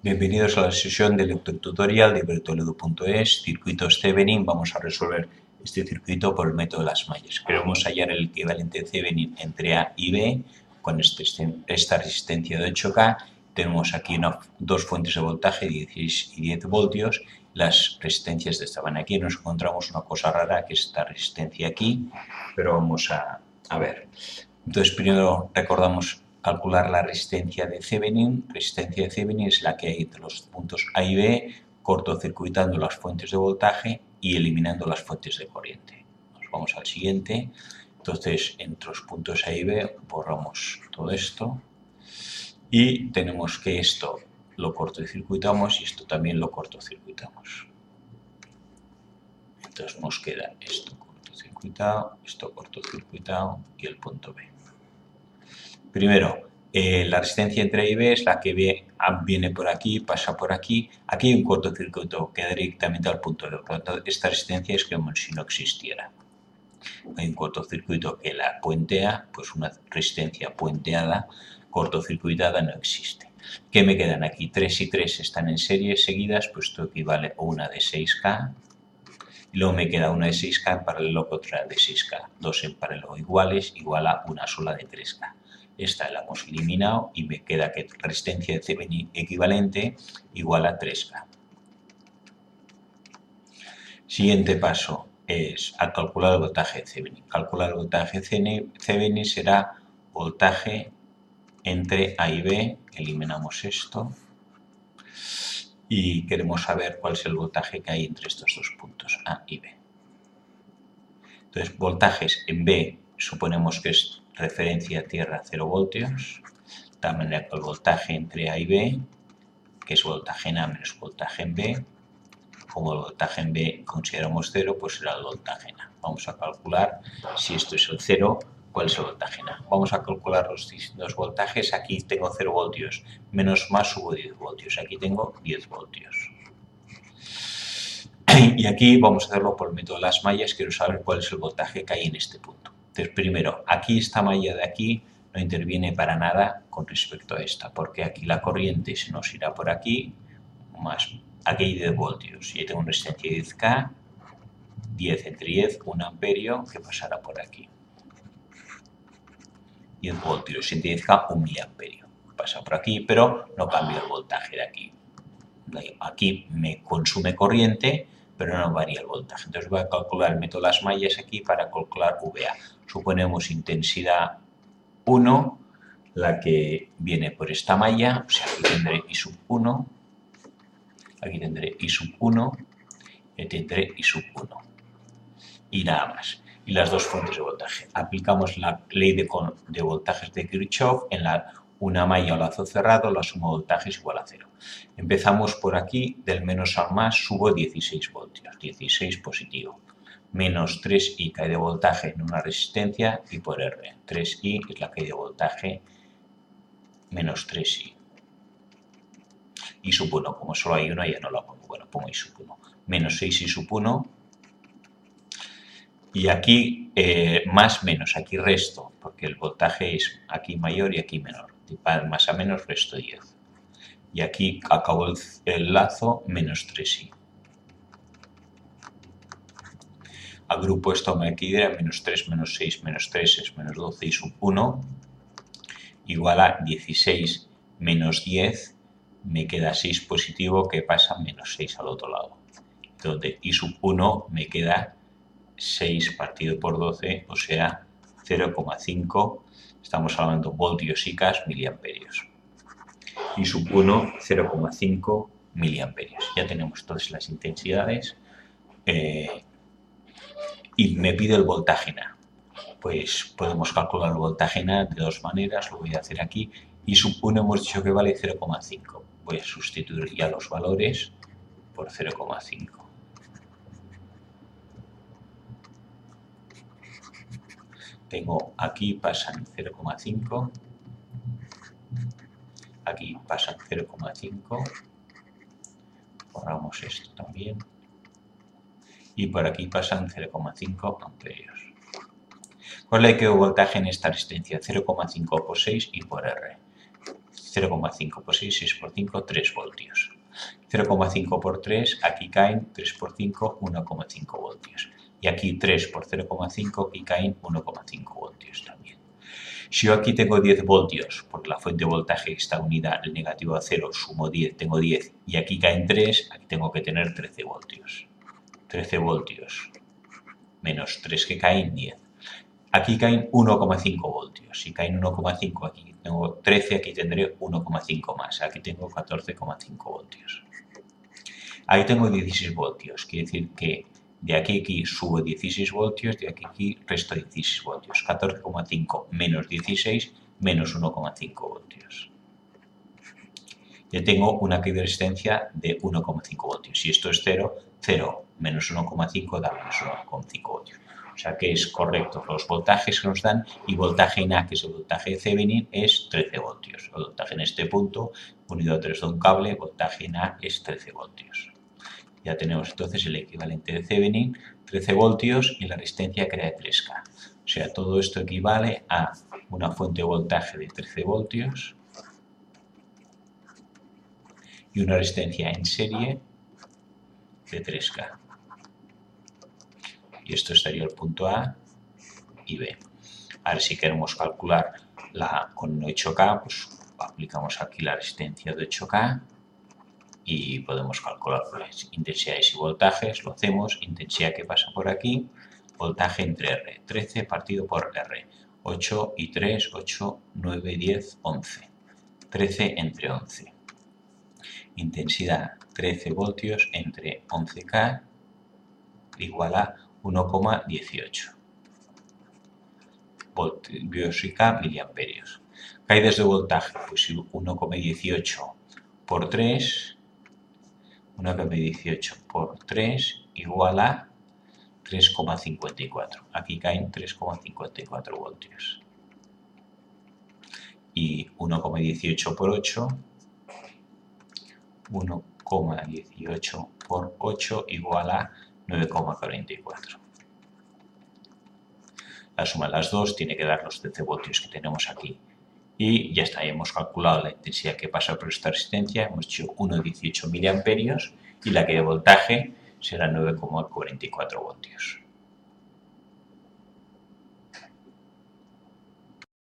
Bienvenidos a la sesión de lectotutorial de bertoledo.es, circuitos Thevenin. Vamos a resolver este circuito por el método de las mallas. Queremos hallar el equivalente Thevenin entre A y B con esta resistencia de 8K. Tenemos aquí dos fuentes de voltaje, 16 y 10 voltios. Las resistencias estaban aquí. Nos encontramos una cosa rara, que es esta resistencia aquí, pero vamos a ver. Entonces, primero recordamos calcular la resistencia de Thevenin. Resistencia de Thevenin es la que hay entre los puntos A y B, cortocircuitando las fuentes de voltaje y eliminando las fuentes de corriente. Nos vamos al siguiente. Entonces, entre los puntos A y B borramos todo esto y tenemos que esto lo cortocircuitamos y esto también lo cortocircuitamos. Entonces nos queda esto cortocircuitado y el punto B. Primero, la resistencia entre A y B es la que viene por aquí, pasa por aquí. Aquí hay un cortocircuito que da directamente al punto B. Por lo tanto, esta resistencia es como si no existiera. Hay un cortocircuito que la puentea, pues una resistencia puenteada, cortocircuitada no existe. ¿Qué me quedan aquí? 3 y 3 están en serie seguidas, pues esto equivale a una de 6K. Y luego me queda una de 6K en paralelo con otra de 6K. Dos en paralelo iguales, igual a una sola de 3K. Esta la hemos eliminado y me queda que resistencia de Thevenin equivalente igual a 3K. Siguiente paso es a calcular el voltaje de Thevenin. Calcular el voltaje de Thevenin será voltaje entre A y B. Eliminamos esto. Y queremos saber cuál es el voltaje que hay entre estos dos puntos, A y B. Entonces, voltajes en B suponemos que es referencia a tierra 0 voltios. De tal manera que el voltaje entre A y B, que es voltaje en A menos voltaje en B, como el voltaje en B consideramos 0, pues será el voltaje en A. Vamos a calcular si esto es el 0, cuál es el voltaje en A. Vamos a calcular los distintos voltajes. Aquí tengo 0 voltios, menos más subo 10 voltios. Aquí tengo 10 voltios. Y aquí vamos a hacerlo por el método de las mallas. Quiero saber cuál es el voltaje que hay en este punto. Entonces, primero, aquí esta malla de aquí no interviene para nada con respecto a esta, porque aquí la corriente se nos irá por aquí, más aquí hay 10 voltios. Y tengo una resistencia de 10K, 10 entre 10, 1 amperio, que pasará por aquí. 10 voltios entre 10K, 1 miliamperio. Pasa por aquí, pero no cambia el voltaje de aquí. Aquí me consume corriente, pero no varía el voltaje. Entonces voy a calcular el método de las mallas aquí para calcular VA. Suponemos intensidad 1, la que viene por esta malla, o sea, aquí tendré I sub 1, aquí tendré I sub 1, y tendré I sub 1. Y nada más. Y las dos fuentes de voltaje. Aplicamos la ley de voltajes de Kirchhoff en una malla o lazo cerrado, la suma de voltajes igual a 0. Empezamos por aquí, del menos al más subo 16 voltios, 16 positivo. Menos 3I cae de voltaje en una resistencia y por R. 3I es la caída de voltaje menos 3I. I sub 1, como solo hay una ya no la pongo. Bueno, pongo I sub 1. Menos 6I sub 1. Y aquí más menos, aquí resto, porque el voltaje es aquí mayor y aquí menor. Más a menos resto 10. Y aquí acabo el lazo menos 3i. Agrupo esto me equilibra menos 3 menos 6 menos 3 es menos 12 i sub 1 igual a 16 menos 10, me queda 6 positivo que pasa menos 6 al otro lado. Donde i sub 1 me queda 6 partido por 12, o sea 0,5, estamos hablando voltios y K, miliamperios. I sub 1, 0,5 miliamperios. Ya tenemos todas las intensidades. Y me pide el voltaje en A. Pues podemos calcular el voltaje en A de dos maneras, lo voy a hacer aquí. I sub 1 hemos dicho que vale 0,5. Voy a sustituir ya los valores por 0,5. Tengo aquí pasan 0,5, aquí pasan 0,5, borramos esto también, y por aquí pasan 0,5 amperios. ¿Cuál es el voltaje en esta resistencia? 0,5 por 6 y por R. 0,5 por 6, 6 por 5, 3 voltios. 0,5 por 3, aquí caen 3 por 5, 1,5 voltios. Y aquí 3 por 0,5, aquí caen 1,5 voltios también. Si yo aquí tengo 10 voltios, porque la fuente de voltaje está unida al negativo a 0, sumo 10, tengo 10, y aquí caen 3, aquí tengo que tener 13 voltios. 13 voltios menos 3 que caen, 10. Aquí caen 1,5 voltios. Si caen 1,5, aquí tengo 13, aquí tendré 1,5 más. Aquí tengo 14,5 voltios. Ahí tengo 16 voltios. Quiere decir que de aquí a aquí subo 16 voltios, de aquí a aquí resto 16 voltios. 14,5 menos 16 menos 1,5 voltios. Ya tengo una caída de resistencia de 1,5 voltios. Si esto es 0, 0 menos 1,5 da menos 1,5 voltios. O sea que es correcto los voltajes que nos dan, y voltaje en A, que es el voltaje de Thevenin, es 13 voltios. El voltaje en este punto, unido a 3 de un cable, voltaje en A es 13 voltios. Ya tenemos entonces el equivalente de Thevenin, 13 voltios, y la resistencia que era de 3K. O sea, todo esto equivale a una fuente de voltaje de 13 voltios y una resistencia en serie de 3K. Y esto estaría el punto A y B. Ahora, si queremos calcular con 8K, pues aplicamos aquí la resistencia de 8K y podemos calcular las intensidades y voltajes. Lo hacemos, intensidad que pasa por aquí, voltaje entre R, 13 partido por R, 8 y 3, 8, 9, 10, 11, 13 entre 11. Intensidad 13 voltios entre 11K igual a 1,18 voltios y K miliamperios. Caídas de voltaje, pues 1,18 por 3, 1,18 por 3 igual a 3,54. Aquí caen 3,54 voltios. Y 1,18 por 8, 1,18 por 8 igual a 9,44. La suma de las dos tiene que dar los 13 voltios que tenemos aquí. Y ya está, hemos calculado la intensidad que pasa por esta resistencia, hemos hecho 1,18 miliamperios y la que de voltaje será 9,44 voltios.